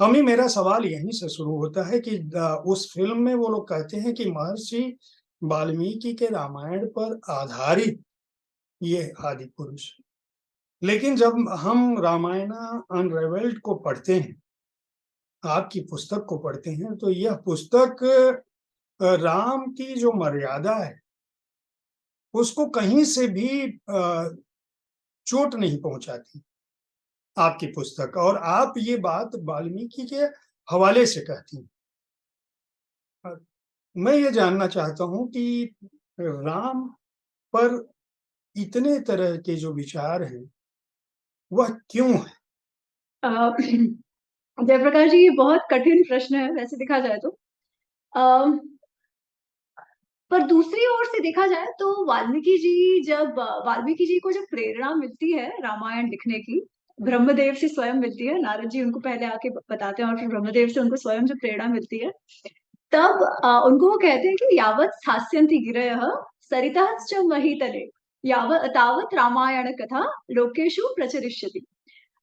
अमी मेरा सवाल यहीं से शुरू होता है कि उस फ़िल्म में वो लोग कहते हैं कि महर्षि वाल्मीकि के रामायण पर आधारित ये आदि पुरुष है। लेकिन जब हम रामायणा अनरिवल्ड को पढ़ते हैं, आपकी पुस्तक को पढ़ते हैं, तो यह पुस्तक राम की जो मर्यादा है, उसको कहीं से भी चोट नहीं पहुँचाती, आपकी पुस्तक। और आप ये बात वाल्मीकि के हवाले से कहती हैं। अ, मैं ये जानना चाहता हूँ कि राम पर इतने तरह के जो विचार हैं, वह क्यों हैं? अ, जयप्रकाश जी, ये बहुत कठिन प्रश्न है वैसे देखा जाए तो। अ, पर दूसरी ओर से देखा जाए तो वाल्मीकि जी को जब प्रेरणा मिलती है रामायण लिखने की, ब्रह्मदेव से स्वयं मिलती है, नारद जी उनको पहले आके बताते हैं और फिर ब्रह्मदेव से उनको स्वयं जो प्रेरणा मिलती है, तब उनको वो कहते हैं कि यावत् स्थास्यन्ति गिरयः सरितश्च महीतले तावत् रामायण कथा लोकेषु प्रचरिष्यति।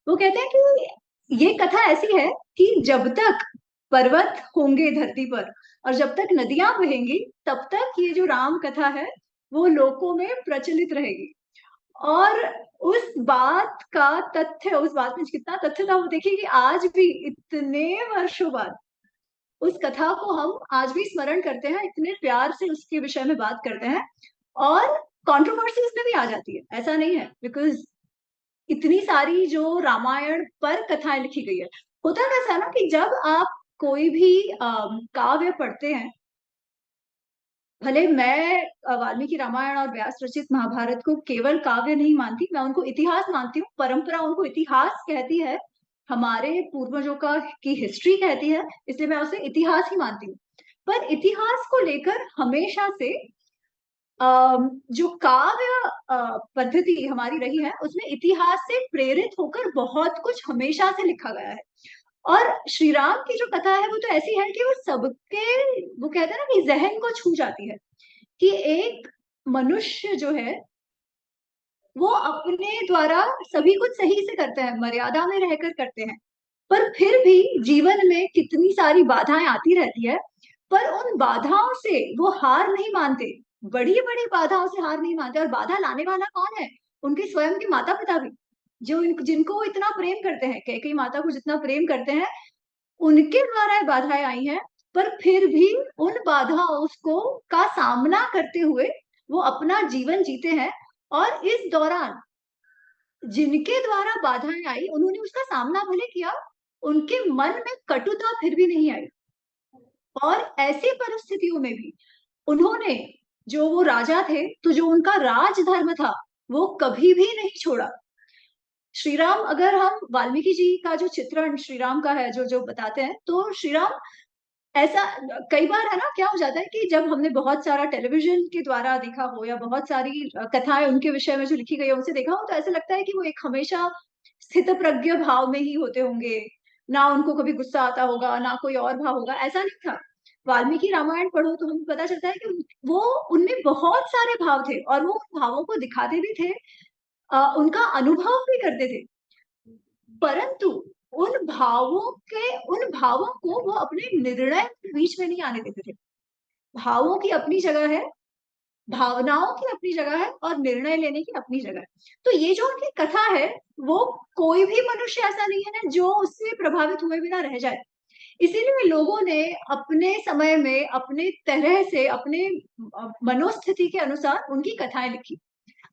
वो कहते हैं कि ये कथा ऐसी है कि जब तक पर्वत होंगे धरती पर और जब तक नदियां बहेंगी, तब तक ये जो राम कथा है वो लोकों में प्रचलित रहेगी। और उस बात में कितना तथ्य था वो देखिए कि आज भी इतने वर्षों बाद उस कथा को हम आज भी स्मरण करते हैं, इतने प्यार से उसके विषय में बात करते हैं। और कंट्रोवर्सी इसमें भी आ जाती है, ऐसा नहीं है, बिकॉज इतनी सारी जो रामायण पर कथाएं लिखी गई है। होता कैसा है ना कि जब आप कोई भी काव्य पढ़ते हैं, भले मैं वाल्मीकि रामायण और व्यास रचित महाभारत को केवल काव्य नहीं मानती, मैं उनको इतिहास मानती हूँ। परंपरा उनको इतिहास कहती है, हमारे पूर्वजों का की हिस्ट्री कहती है, इसलिए मैं उसे इतिहास ही मानती हूँ। पर इतिहास को लेकर हमेशा से जो काव्य पद्धति हमारी रही है, उसमें इतिहास से प्रेरित होकर बहुत कुछ हमेशा से लिखा गया है। और श्री राम की जो कथा है वो तो ऐसी है कि वो कहते हैं ना कि जहन को छू जाती है, कि एक मनुष्य जो है वो अपने द्वारा सभी कुछ सही से करते हैं, मर्यादा में रहकर करते हैं, पर फिर भी जीवन में कितनी सारी बाधाएं आती रहती है, पर उन बाधाओं से वो हार नहीं मानते, बड़ी-बड़ी बाधाओं से हार नहीं मानते। और बाधा लाने वाला कौन है? उनके स्वयं के माता-पिता भी, जिनको वो इतना प्रेम करते हैं, कैकेयी माता को जितना प्रेम करते हैं, उनके द्वारा ये बाधाएँ आई हैं, पर फिर भी उन बाधाओं को का सामना करते हुए वो अपना जीवन जीते हैं। और इस दौरान जिनके द्वारा बाधाएँ आई, उन्होंने उसका सामना भले किया, उनके मन में कटुता फिर भी नहीं आई। और ऐसी परिस्थितियों में भी उन्होंने, जो वो राजा थे, तो जो उनका राजधर्म था, वो कभी भी नहीं छोड़ा। श्री राम, अगर हम वाल्मीकि जी का जो चित्रण श्री राम का है, जो जो बताते हैं, तो श्री राम ऐसा कई बार है ना, क्या हो जाता है कि जब हमने बहुत सारा टेलीविज़न के द्वारा देखा हो या बहुत सारी कथाएँ उनके विषय में जो लिखी गई है, उनसे देखा हो, तो ऐसा लगता है कि वो एक हमेशा स्थितप्रज्ञ भाव में ही होते होंगे। ना उनको कभी गुस्सा आता होगा, ना कोई और भाव होगा, ऐसा नहीं था। वाल्मीकि रामायण पढ़ो तो हमें पता चलता है कि वो उनमें बहुत सारे भाव थे और वो उन भावों को दिखाते भी थे, उनका अनुभव भी करते थे। परंतु उन भावों को वो अपने निर्णय के बीच में नहीं आने देते थे। भावों की अपनी जगह है, भावनाओं की अपनी जगह है और निर्णय लेने की अपनी जगह है। तो ये जो उनकी कथा है, वो कोई भी मनुष्य ऐसा नहीं है जो उससे प्रभावित हुए बिना रह जाए। इसीलिए लोगों ने अपने समय में, अपने तरह से, अपने मनोस्थिति के अनुसार उनकी कथाएँ लिखी।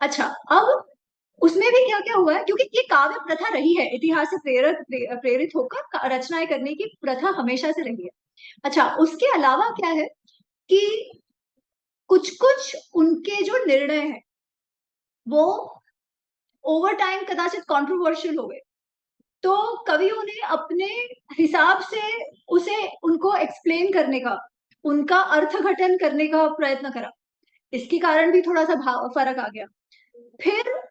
अच्छा, अब उसमें भी क्या-क्या हुआ है, क्योंकि ये काव्य प्रथा रही है, इतिहास से प्रेरित होकर रचनाएँ करने की प्रथा हमेशा से रही है। अच्छा, उसके अलावा क्या है कि कुछ-कुछ उनके जो निर्णय हैं, वो ओवर टाइम कदाचित कंट्रोवर्शियल हो गए। तो कवियों ने अपने हिसाब से उनको एक्सप्लेन करने का, उनका अर्थघटन करने का प्रयत्न करा। इसके कारण भी थोड़ा-सा फ़र्क आ गया। फिर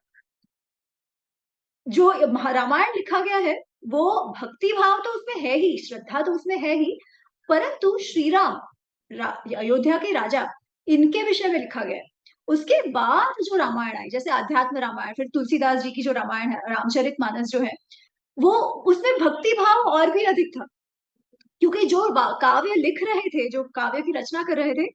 जो रामायण लिखा गया है, वो भक्ति भाव तो उसमें है ही, श्रद्धा तो उसमें है ही, परंतु श्री राम, अयोध्या के राजा, इनके विषय में लिखा गया है। उसके बाद जो रामायण आई, जैसे अध्यात्म रामायण, फिर तुलसीदास जी की जो रामायण है, रामचरितमानस जो है, वो उसमें भक्ति भाव और भी अधिक था। क्योंकि जो काव्य लिख रहे थे, जो काव्य की रचना कर रहे थे,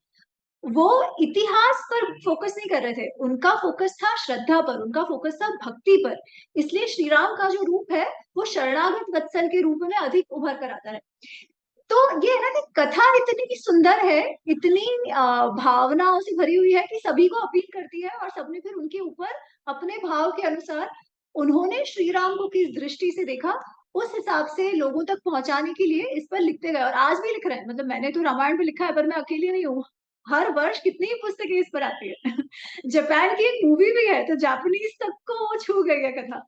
वो इतिहास पर फोकस नहीं कर रहे थे, उनका फोकस था श्रद्धा पर, उनका फोकस था भक्ति पर। इसलिए श्री राम का जो रूप है, वो शरणागत वत्सल के रूप में अधिक उभर कर आता है। तो ये है ना कि कथा इतनी सुंदर है, इतनी भावनाओं से भरी हुई है कि सभी को अपील करती है, और सबने फिर उनके ऊपर अपने भाव के अनुसार उन्होंने श्री राम को किस दृष्टि से देखा, उस हिसाब से लोगों तक पहुंचाने के लिए इस पर लिखते गए, और आज भी लिख रहे हैं। मतलब मैंने तो रामायण पे लिखा है, पर मैं अकेली नहीं हूँ। हर वर्ष कितनी ही पुस्तकें इस पर आती है। जापान की एक मूवी भी है, तो जापानीज तक को वो छू गई है कथा।